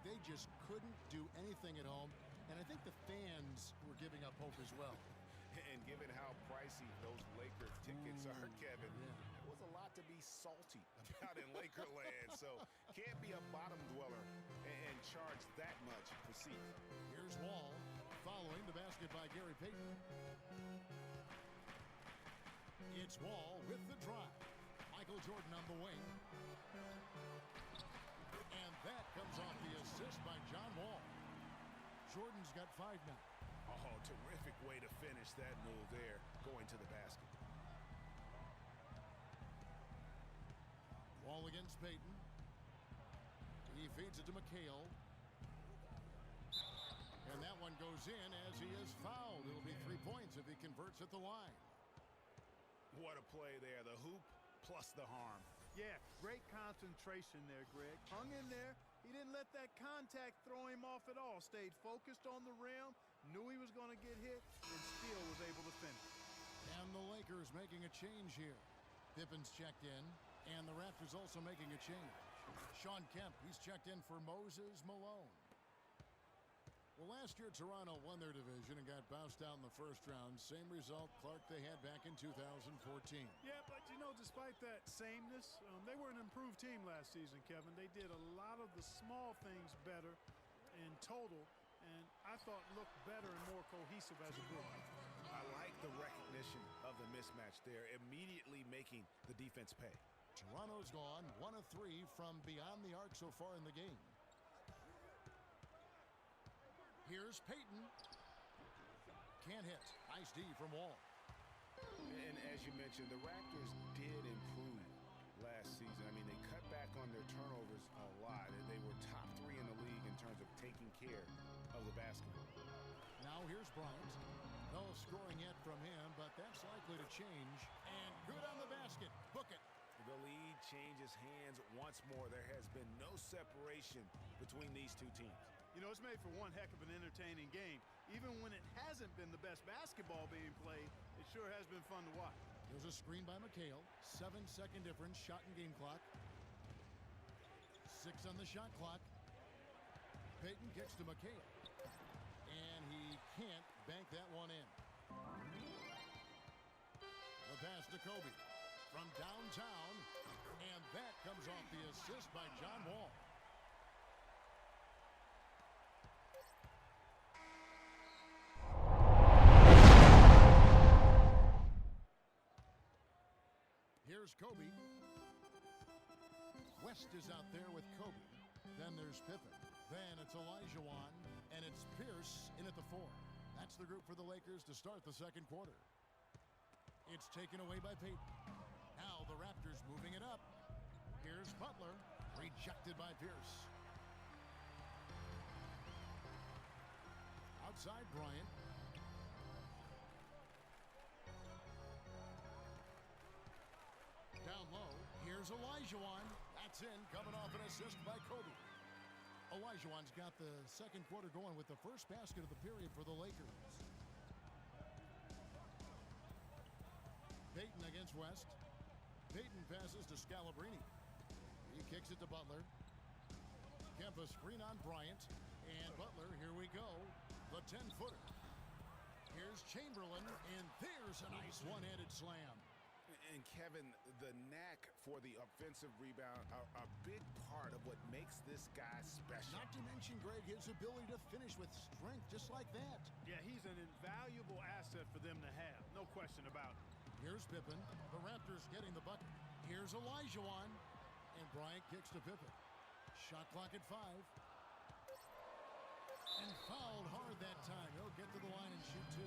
they just couldn't do anything at home. And I think the fans were giving up hope as well. And given how pricey those Laker tickets are, Kevin, there was a lot to be salty about in Lakerland. So can't be a bottom dweller and charge that much for seats. Here's Wall following the basket by Gary Payton. It's Wall with the drive. Michael Jordan on the wing. And that comes off the assist by John Wall. Jordan's got 5 now. Oh, terrific way to finish that move there, going to the basket. Wall against Payton. He feeds it to McHale. And that one goes in as he is fouled. It'll be 3 points if he converts at the line. What a play there. The hoop plus the harm. Yeah, great concentration there, Greg. Hung in there. He didn't let that contact throw him off at all. Stayed focused on the rim, knew he was going to get hit, and still was able to finish. And the Lakers making a change here. Pippen's checked in, and the Raptors also making a change. Shawn Kemp, he's checked in for Moses Malone. Well, last year Toronto won their division and got bounced out in the first round. Same result, Clark, they had back in 2014. Yeah, but you know, despite that sameness, they were an improved team last season, Kevin. They did a lot of the small things better in total, and I thought looked better and more cohesive as a group. I like the recognition of the mismatch there, immediately making the defense pay. Toronto's gone 1 of 3 from beyond the arc so far in the game. Here's Payton. Can't hit. Nice D from Wall. And as you mentioned, the Raptors did improve last season. I mean, they cut back on their turnovers a lot. And they were top 3 in the league in terms of taking care of the basketball. Now here's Bryant. No scoring yet from him, but that's likely to change. And good on the basket. Book it. The lead changes hands once more. There has been no separation between these two teams. You know, it's made for one heck of an entertaining game. Even when it hasn't been the best basketball being played, it sure has been fun to watch. There's a screen by McHale. 7-second difference, shot and game clock. 6 on the shot clock. Payton kicks to McHale. And he can't bank that one in. The pass to Kobe from downtown. And that comes off the assist by John Wall. Here's Kobe. West is out there with Kobe. Then there's Pippen. Then it's Olajuwon. And it's Pierce in at the 4. That's the group for the Lakers to start the second quarter. It's taken away by Payton. Now the Raptors moving it up. Here's Butler. Rejected by Pierce. Outside Bryant. Down low, here's Olajuwon. That's in, coming off an assist by Kobe. Olajuwon's got the second quarter going with the first basket of the period for the Lakers. Payton against West. Payton passes to Scalabrine. He kicks it to Butler. Kemp a screen on Bryant. And Butler, here we go. The 10-footer. Here's Chamberlain, and there's a nice one-handed slam. And Kevin, the knack for the offensive rebound, a big part of what makes this guy special. Not to mention, Greg, his ability to finish with strength just like that. Yeah, he's an invaluable asset for them to have. No question about it. Here's Pippen. The Raptors getting the bucket. Here's Olajuwon. And Bryant kicks to Pippen. Shot clock at 5. And fouled hard that time. He'll get to the line and shoot 2.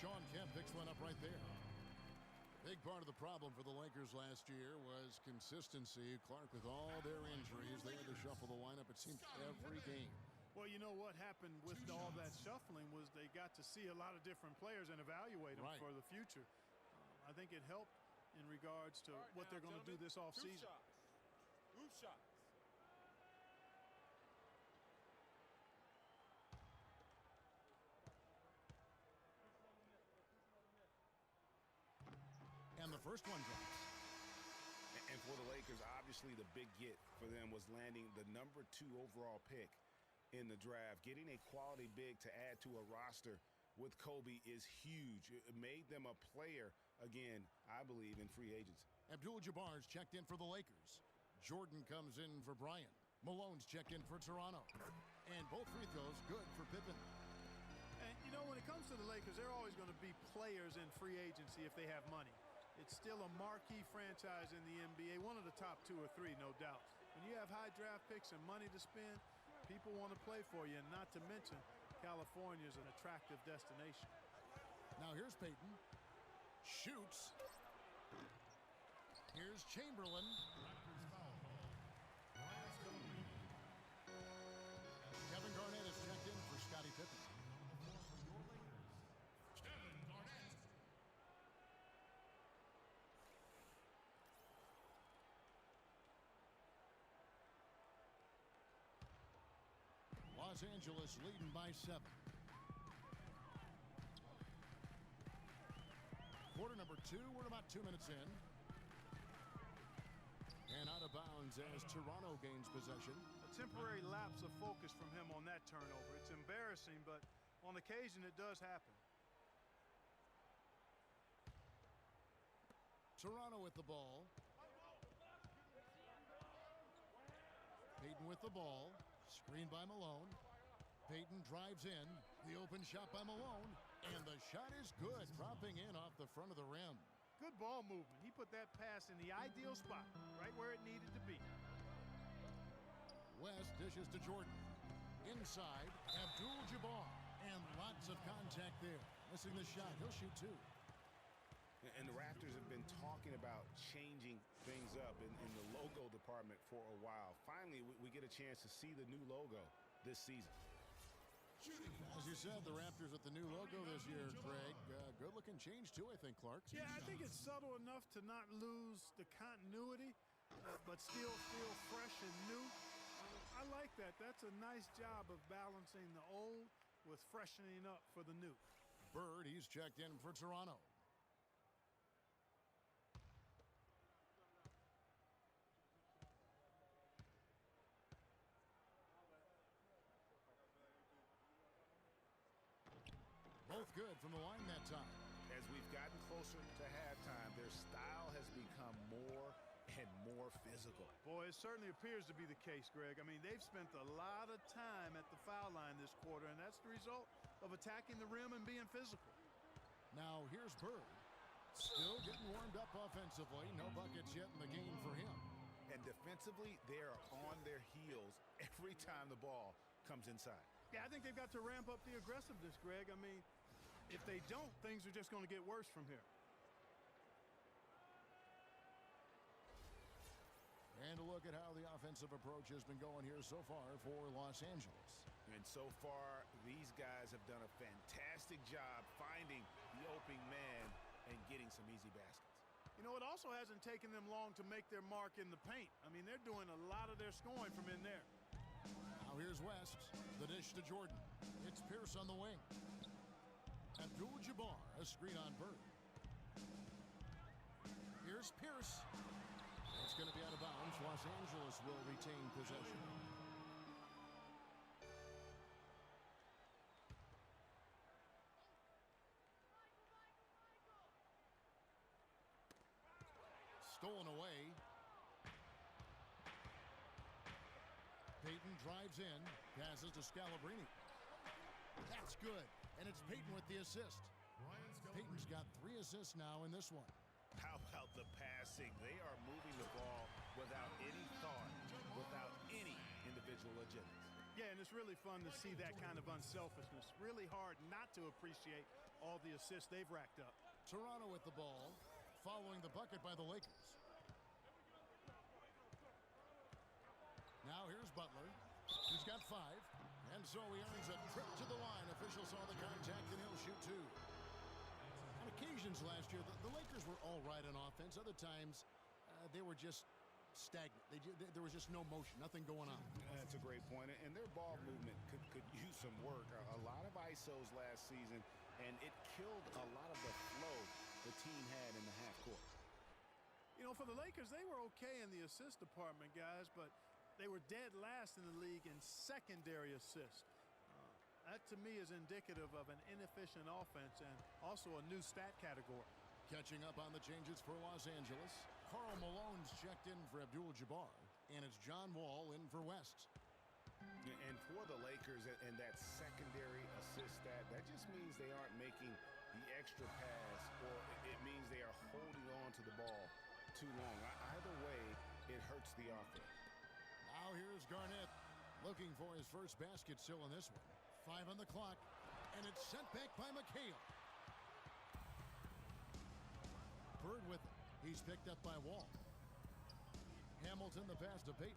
Shawn Kemp picks one up right there. Big part of the problem for the Lakers last year was consistency. Clark, with all their injuries, they had to shuffle the lineup, it seemed, every game. Well, you know what happened with all that shuffling was they got to see a lot of different players and evaluate them for the future. I think it helped in regards to what they're going to do this offseason. Two shots. And the first one drops. And for the Lakers, obviously the big get for them was landing the number 2 overall pick in the draft. Getting a quality big to add to a roster with Kobe is huge. It made them a player, again, I believe, in free agency. Abdul-Jabbar's checked in for the Lakers. Jordan comes in for Bryant. Malone's checked in for Toronto. And both free throws good for Pippen. And, you know, when it comes to the Lakers, they're always going to be players in free agency if they have money. It's still a marquee franchise in the NBA, one of the top 2 or 3, no doubt. When you have high draft picks and money to spend, people want to play for you, and not to mention California is an attractive destination. Now here's Payton. Shoots. Here's Chamberlain. Kevin Garnett is checked in for Scottie Pippen. Los Angeles leading by 7. Quarter number 2, we're about 2 minutes in. And out of bounds as Toronto gains possession. A temporary lapse of focus from him on that turnover. It's embarrassing, but on occasion it does happen. Toronto with the ball. Payton with the ball. Screen by Malone. Payton drives in. The open shot by Malone. And the shot is good, dropping in off the front of the rim. Good ball movement. He put that pass in the ideal spot, right where it needed to be. West dishes to Jordan. Inside, Abdul-Jabbar. And lots of contact there. Missing the shot. He'll shoot 2. And the Raptors have been talking about changing things up in the logo department for a while. Finally, we get a chance to see the new logo this season. As you said, the Raptors with the new logo this year, Greg. Good-looking change, too, I think, Clark. Yeah, I think it's subtle enough to not lose the continuity, but still feel fresh and new. I like that. That's a nice job of balancing the old with freshening up for the new. Bird, he's checked in for Toronto. Both good from the line that time. As we've gotten closer to halftime, their style has become more and more physical. Boy, it certainly appears to be the case, Greg. I mean, they've spent a lot of time at the foul line this quarter, and that's the result of attacking the rim and being physical. Now, here's Bird. Still getting warmed up offensively. No buckets yet in the game for him. And defensively, they are on their heels every time the ball comes inside. Yeah, I think they've got to ramp up the aggressiveness, Greg. I mean, if they don't, things are just going to get worse from here. And a look at how the offensive approach has been going here so far for Los Angeles. And so far, these guys have done a fantastic job finding the open man and getting some easy baskets. You know, it also hasn't taken them long to make their mark in the paint. I mean, they're doing a lot of their scoring from in there. Now here's West. The dish to Jordan. It's Pierce on the wing. Abdul-Jabbar, a screen on Bird. Here's Pierce. It's going to be out of bounds. Los Angeles will retain possession. Stolen away. Payton drives in, passes to Scalabrine. That's good, and it's Payton with the assist. Payton's got 3 assists now in this one. How about the passing? They are moving the ball without any thought, without any individual agendas. Yeah, and it's really fun to see that kind of unselfishness. Really hard not to appreciate all the assists they've racked up. Toronto with the ball, following the bucket by the Lakers. Now here's Butler. He's got 5. And so he earns a trip to the line. Officials saw the contact, and he'll shoot 2. On occasions last year, the Lakers were all right on offense. Other times, they were just stagnant. There was just no motion, nothing going on. That's a great point. And their ball movement could use some work. A lot of ISOs last season, and it killed a lot of the flow the team had in the half court. You know, for the Lakers, they were okay in the assist department, guys, but They were dead last in the league in secondary assists. That, to me, is indicative of an inefficient offense and also a new stat category. Catching up on the changes for Los Angeles, Karl Malone's checked in for Abdul-Jabbar, and it's John Wall in for West. And for the Lakers and that secondary assist stat, that just means they aren't making the extra pass, or it means they are holding on to the ball too long. Either way, it hurts the offense. Now here's Garnett looking for his first basket still in this one. 5 on the clock, and it's sent back by McHale. Bird with it. He's picked up by Wall. Hamilton the pass to Payton.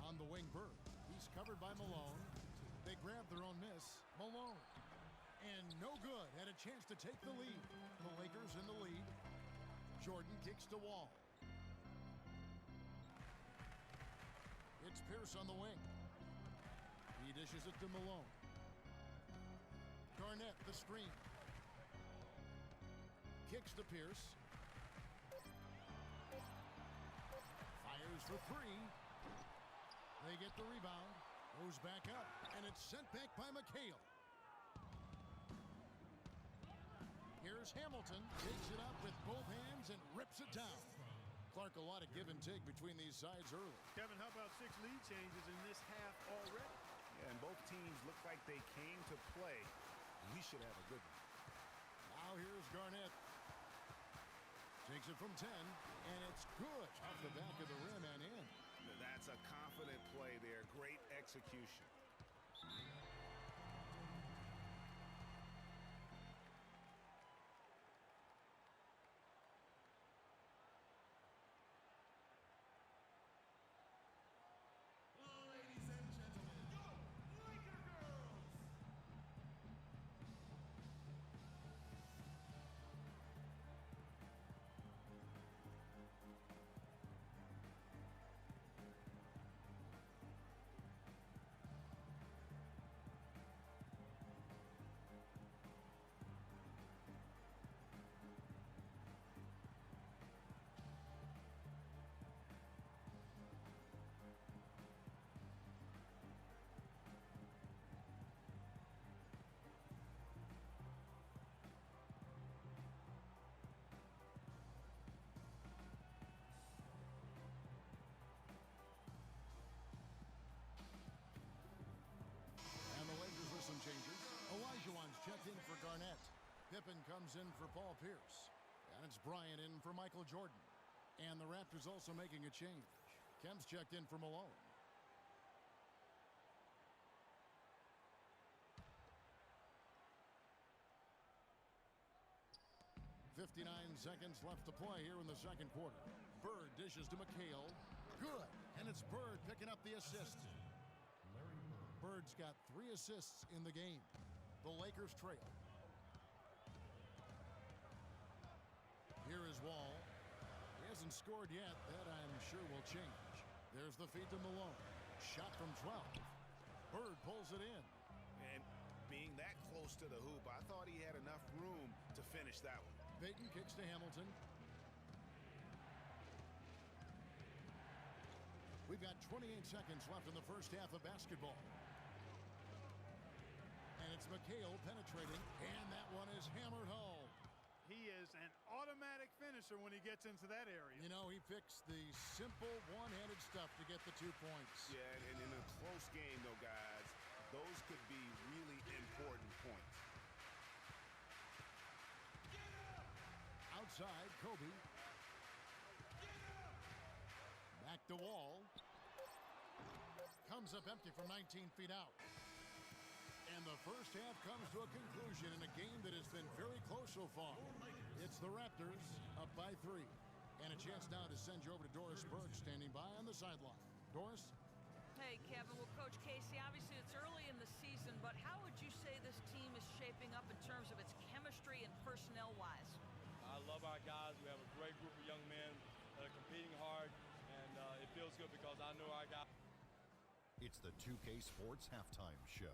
On the wing, Bird. He's covered by Malone. They grab their own miss. Malone. And no good. Had a chance to take the lead. The Lakers in the lead. Jordan kicks to Wall. It's Pierce on the wing. He dishes it to Malone. Garnett, the screen. Kicks to Pierce. Fires for three. They get the rebound. Goes back up. And it's sent back by McHale. Here's Hamilton. Takes it up with both hands and rips it down. Clark, a lot of give and take between these sides early. Kevin, how about 6 lead changes in this half already? Yeah, and both teams look like they came to play. We should have a good one. Now here's Garnett. Takes it from 10, and it's good off the back of the rim and in. That's a confident play there. Great execution. Changes. Olajuwon's checked in for Garnett. Pippen comes in for Paul Pierce. And it's Bryant in for Michael Jordan. And the Raptors also making a change. Kemp's checked in for Malone. .59 seconds left to play here in the second quarter. Bird dishes to McHale. Good. And it's Bird picking up the assist. Bird's got 3 assists in the game. The Lakers trail. Here is Wall. He hasn't scored yet. That, I'm sure, will change. There's the feed to Malone. Shot from 12. Bird pulls it in. And being that close to the hoop, I thought he had enough room to finish that one. Payton kicks to Hamilton. We've got 28 seconds left in the first half of basketball. And it's McHale penetrating, and that one is hammered home. He is an automatic finisher when he gets into that area. You know, he picks the simple one-handed stuff to get the 2 points. Yeah, and in a close game, though, guys, those could be really important points. Outside, Kobe. Back to Wall. Comes up empty from 19 feet out. And the first half comes to a conclusion in a game that has been very close so far. It's the Raptors up by 3. And a chance now to send you over to Doris Burke standing by on the sideline. Doris? Hey, Kevin. Well, Coach Casey, obviously it's early in the season, but how would you say this team is shaping up in terms of its chemistry and personnel-wise? I love our guys. We have a great group of young men that are competing hard, and it feels good because I know our guys. It's the 2K Sports Halftime Show.